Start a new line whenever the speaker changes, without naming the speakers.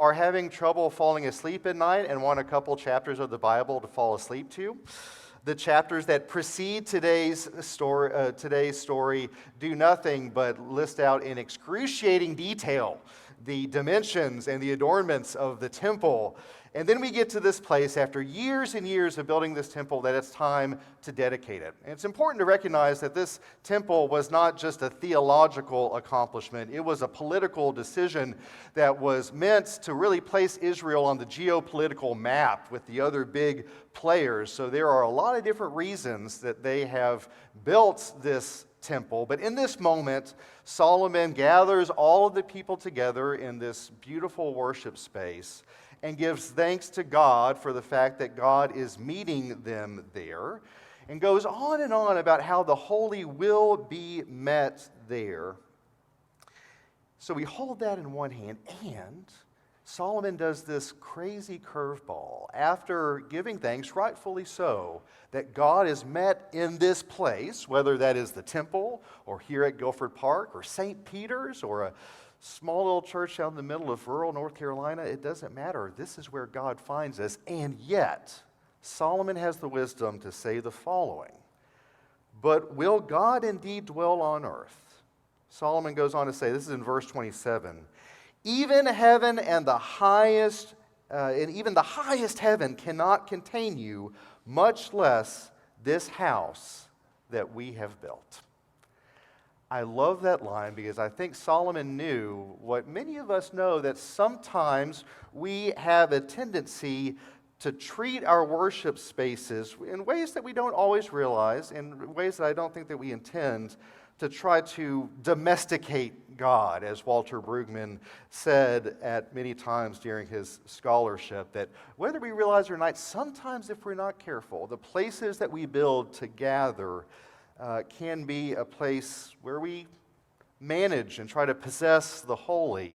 are having trouble falling asleep at night and want a couple chapters of the Bible to fall asleep to, the chapters that precede today's story do nothing but list out in excruciating detail the dimensions and the adornments of the temple. And then we get to this place after years and years of building this temple that it's time to dedicate it. And it's important to recognize that this temple was not just a theological accomplishment. It was a political decision that was meant to really place Israel on the geopolitical map with the other big players. So there are a lot of different reasons that they have built this temple. But in this moment, Solomon gathers all of the people together in this beautiful worship space and gives thanks to God for the fact that God is meeting them there, and goes on and on about how the holy will be met there. So we hold that in one hand, and Solomon does this crazy curveball after giving thanks, rightfully so, that God is met in this place, whether that is the temple or here at Guilford Park or St. Peter's or a small little church out in the middle of rural North Carolina. It doesn't matter. This is where God finds us. And yet, Solomon has the wisdom to say the following: but will God indeed dwell on earth? Solomon goes on to say, this is in verse 27, even heaven and even the highest heaven cannot contain you, much less this house that we have built. I love that line because I think Solomon knew what many of us know, that sometimes we have a tendency to treat our worship spaces in ways that we don't always realize, in ways that I don't think that we intend, to try to domesticate God, as Walter Brueggemann said at many times during his scholarship, that whether we realize it or not, sometimes if we're not careful, the places that we build to gather can be a place where we manage and try to possess the holy.